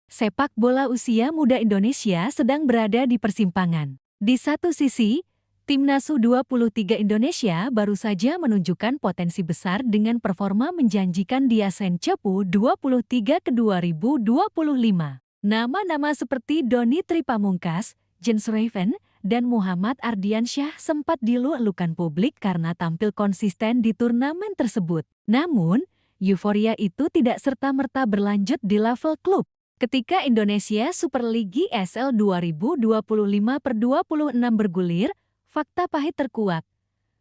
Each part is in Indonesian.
Sepak bola usia muda Indonesia sedang berada di persimpangan. Di satu sisi, Timnas U23 Indonesia baru saja menunjukkan potensi besar dengan performa menjanjikan di ASEAN Cup U23 ke 2025. Nama-nama seperti Doni Tripamungkas, Jens Raven, dan Muhammad Ardiansyah sempat dielu-elukan publik karena tampil konsisten di turnamen tersebut. Namun, euforia itu tidak serta-merta berlanjut di level klub. Ketika Indonesia Super League ISL 2025/26 bergulir, fakta pahit terkuak.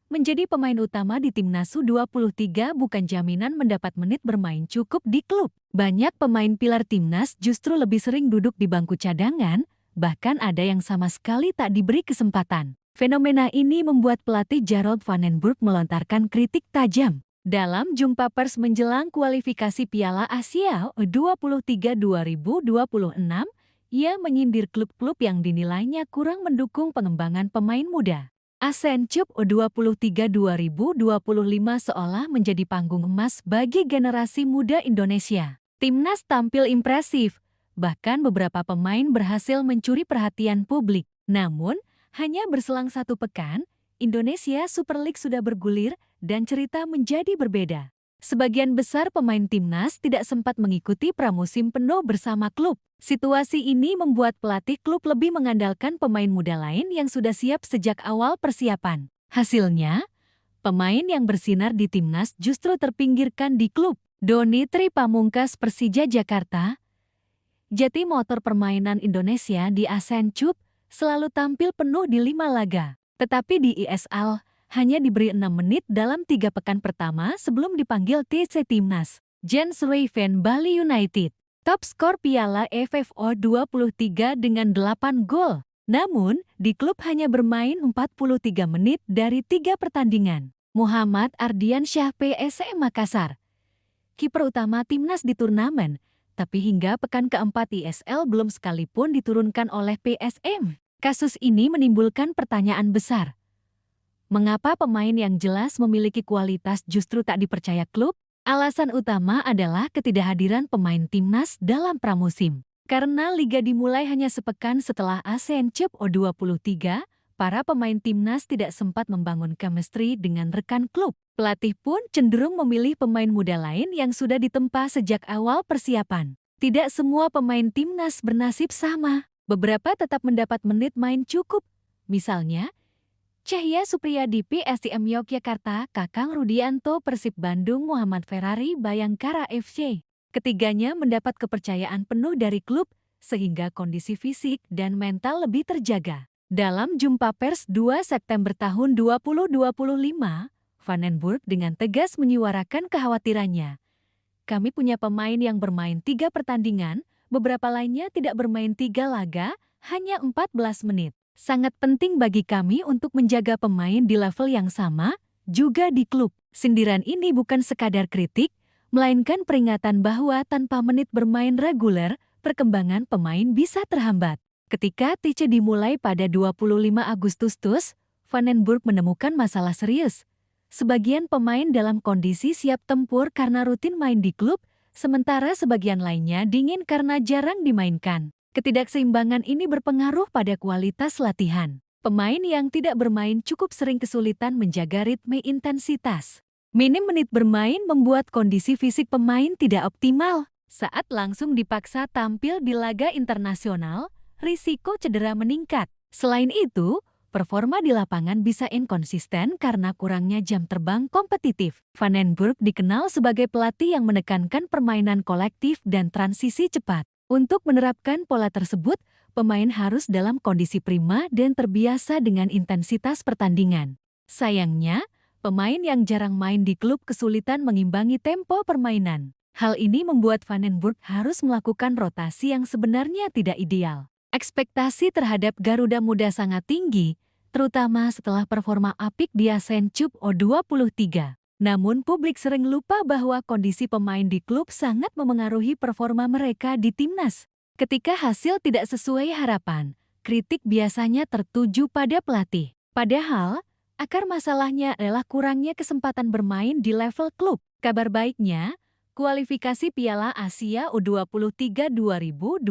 Menjadi pemain utama di Timnas U23 bukan jaminan mendapat menit bermain cukup di klub. Banyak pemain pilar Timnas justru lebih sering duduk di bangku cadangan, bahkan ada yang sama sekali tak diberi kesempatan. Fenomena ini membuat pelatih Gerald van den Burg melontarkan kritik tajam. Dalam jumpa pers menjelang kualifikasi Piala Asia U23 2026, ia menyindir klub-klub yang dinilainya kurang mendukung pengembangan pemain muda. ASEAN Cup U23 2025 seolah menjadi panggung emas bagi generasi muda Indonesia. Timnas tampil impresif, bahkan beberapa pemain berhasil mencuri perhatian publik. Namun, hanya berselang 1 pekan, Indonesia Super League sudah bergulir dan cerita menjadi berbeda. Sebagian besar pemain Timnas tidak sempat mengikuti pramusim penuh bersama klub. Situasi ini membuat pelatih klub lebih mengandalkan pemain muda lain yang sudah siap sejak awal persiapan. Hasilnya, pemain yang bersinar di Timnas justru terpinggirkan di klub. Doni Tripamungkas Persija Jakarta, jati motor permainan Indonesia di ASEAN Cup, selalu tampil penuh di 5 laga. Tetapi di ISL, hanya diberi 6 menit dalam 3 pekan pertama sebelum dipanggil TC Timnas. Jens Raven Bali United, top skor Piala FFO 23 dengan 8 gol. Namun, di klub hanya bermain 43 menit dari 3 pertandingan. Muhammad Ardiansyah PSM Makassar, kiper utama Timnas di turnamen, tapi hingga pekan keempat ISL belum sekalipun diturunkan oleh PSM. Kasus ini menimbulkan pertanyaan besar. Mengapa pemain yang jelas memiliki kualitas justru tak dipercaya klub? Alasan utama adalah ketidakhadiran pemain Timnas dalam pramusim. Karena liga dimulai hanya sepekan setelah ASEAN Cup U23, para pemain Timnas tidak sempat membangun chemistry dengan rekan klub. Pelatih pun cenderung memilih pemain muda lain yang sudah ditempa sejak awal persiapan. Tidak semua pemain Timnas bernasib sama. Beberapa tetap mendapat menit main cukup. Misalnya, Cahya Supriyadi PSIM Yogyakarta, Kakang Rudianto Persib Bandung, Muhammad Ferrari Bayangkara FC. Ketiganya mendapat kepercayaan penuh dari klub, sehingga kondisi fisik dan mental lebih terjaga. Dalam jumpa pers 2 September tahun 2025, Van den Burg dengan tegas menyuarakan kekhawatirannya. Kami punya pemain yang bermain 3 pertandingan, beberapa lainnya tidak bermain 3 laga, hanya 14 menit. Sangat penting bagi kami untuk menjaga pemain di level yang sama, juga di klub. Sindiran ini bukan sekadar kritik, melainkan peringatan bahwa tanpa menit bermain reguler, perkembangan pemain bisa terhambat. Ketika TC dimulai pada 25 Agustus, Van den Burg menemukan masalah serius. Sebagian pemain dalam kondisi siap tempur karena rutin main di klub, sementara sebagian lainnya dingin karena jarang dimainkan. Ketidakseimbangan ini berpengaruh pada kualitas latihan. Pemain yang tidak bermain cukup sering kesulitan menjaga ritme intensitas. Minim menit bermain membuat kondisi fisik pemain tidak optimal. Saat langsung dipaksa tampil di laga internasional, risiko cedera meningkat. Selain itu, performa di lapangan bisa inkonsisten karena kurangnya jam terbang kompetitif. Van den Burg dikenal sebagai pelatih yang menekankan permainan kolektif dan transisi cepat. Untuk menerapkan pola tersebut, pemain harus dalam kondisi prima dan terbiasa dengan intensitas pertandingan. Sayangnya, pemain yang jarang main di klub kesulitan mengimbangi tempo permainan. Hal ini membuat Van den Burg harus melakukan rotasi yang sebenarnya tidak ideal. Ekspektasi terhadap Garuda Muda sangat tinggi, terutama setelah performa apik di ASEAN Cup U23. Namun publik sering lupa bahwa kondisi pemain di klub sangat memengaruhi performa mereka di Timnas. Ketika hasil tidak sesuai harapan, kritik biasanya tertuju pada pelatih. Padahal, akar masalahnya adalah kurangnya kesempatan bermain di level klub. Kabar baiknya, Kualifikasi Piala Asia U23 2026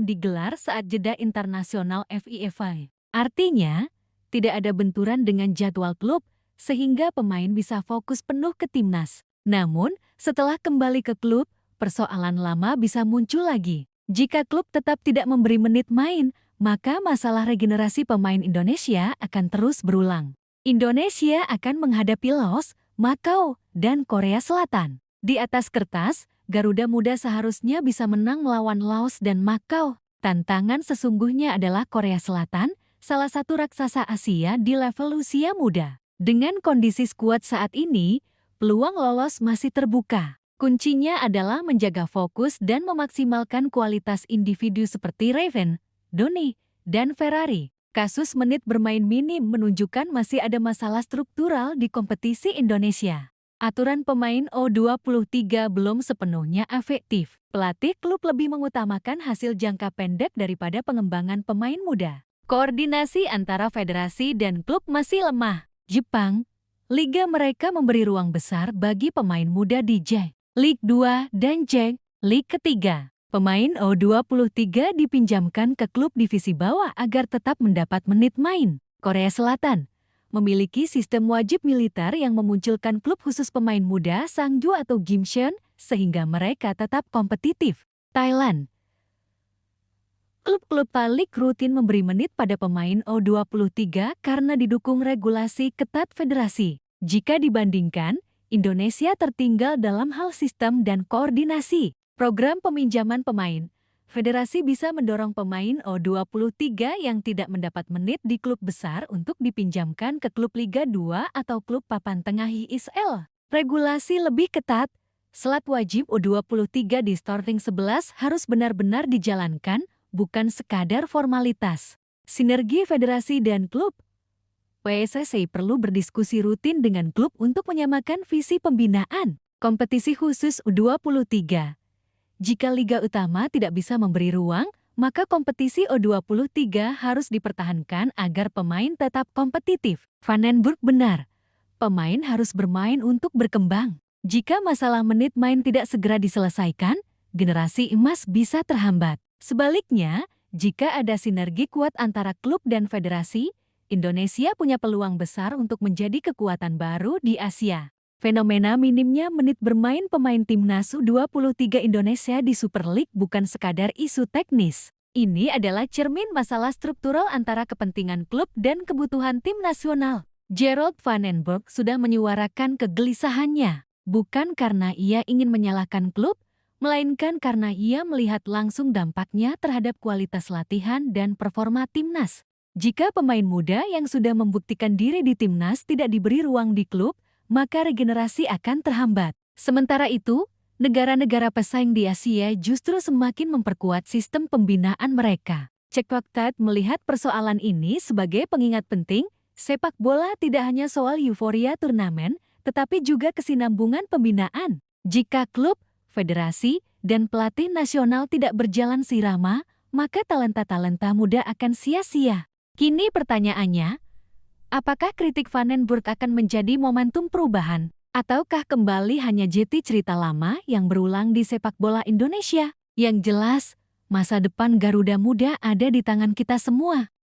digelar saat jeda internasional FIFA. Artinya, tidak ada benturan dengan jadwal klub, sehingga pemain bisa fokus penuh ke timnas. Namun, setelah kembali ke klub, persoalan lama bisa muncul lagi. Jika klub tetap tidak memberi menit main, maka masalah regenerasi pemain Indonesia akan terus berulang. Indonesia akan menghadapi Laos, Makau, dan Korea Selatan. Di atas kertas, Garuda Muda seharusnya bisa menang melawan Laos dan Makau. Tantangan sesungguhnya adalah Korea Selatan, salah satu raksasa Asia di level usia muda. Dengan kondisi skuad saat ini, peluang lolos masih terbuka. Kuncinya adalah menjaga fokus dan memaksimalkan kualitas individu seperti Raven, Doni, dan Ferrari. Kasus menit bermain minim menunjukkan masih ada masalah struktural di kompetisi Indonesia. Aturan pemain U23 belum sepenuhnya efektif. Pelatih klub lebih mengutamakan hasil jangka pendek daripada pengembangan pemain muda. Koordinasi antara federasi dan klub masih lemah. Jepang, liga mereka memberi ruang besar bagi pemain muda di J League 2 dan J League ketiga. Pemain U23 dipinjamkan ke klub divisi bawah agar tetap mendapat menit main. Korea Selatan memiliki sistem wajib militer yang memunculkan klub khusus pemain muda Sangju atau Gimcheon sehingga mereka tetap kompetitif. Thailand, klub-klub Thailand rutin memberi menit pada pemain U23 karena didukung regulasi ketat federasi. Jika dibandingkan, Indonesia tertinggal dalam hal sistem dan koordinasi. Program peminjaman pemain, federasi bisa mendorong pemain U23 yang tidak mendapat menit di klub besar untuk dipinjamkan ke klub Liga 2 atau klub papan tengah ISL. Regulasi lebih ketat, slot wajib U23 di starting 11 harus benar-benar dijalankan, bukan sekadar formalitas. Sinergi federasi dan klub, PSSI perlu berdiskusi rutin dengan klub untuk menyamakan visi pembinaan. Kompetisi khusus U23. Jika liga utama tidak bisa memberi ruang, maka kompetisi U23 harus dipertahankan agar pemain tetap kompetitif. Vandenberg benar, pemain harus bermain untuk berkembang. Jika masalah menit main tidak segera diselesaikan, generasi emas bisa terhambat. Sebaliknya, jika ada sinergi kuat antara klub dan federasi, Indonesia punya peluang besar untuk menjadi kekuatan baru di Asia. Fenomena minimnya menit bermain pemain timnas U23 Indonesia di Super League bukan sekadar isu teknis. Ini adalah cermin masalah struktural antara kepentingan klub dan kebutuhan tim nasional. Gerald Vandenberg sudah menyuarakan kegelisahannya, bukan karena ia ingin menyalahkan klub, melainkan karena ia melihat langsung dampaknya terhadap kualitas latihan dan performa timnas. Jika pemain muda yang sudah membuktikan diri di timnas tidak diberi ruang di klub, maka regenerasi akan terhambat. Sementara itu, negara-negara pesaing di Asia justru semakin memperkuat sistem pembinaan mereka. Cekwaktat melihat persoalan ini sebagai pengingat penting, sepak bola tidak hanya soal euforia turnamen, tetapi juga kesinambungan pembinaan. Jika klub, federasi, dan pelatih nasional tidak berjalan sirama, maka talenta-talenta muda akan sia-sia. Kini pertanyaannya, apakah kritik Vandenberg akan menjadi momentum perubahan? Ataukah kembali hanya jeti cerita lama yang berulang di sepak bola Indonesia? Yang jelas, masa depan Garuda Muda ada di tangan kita semua.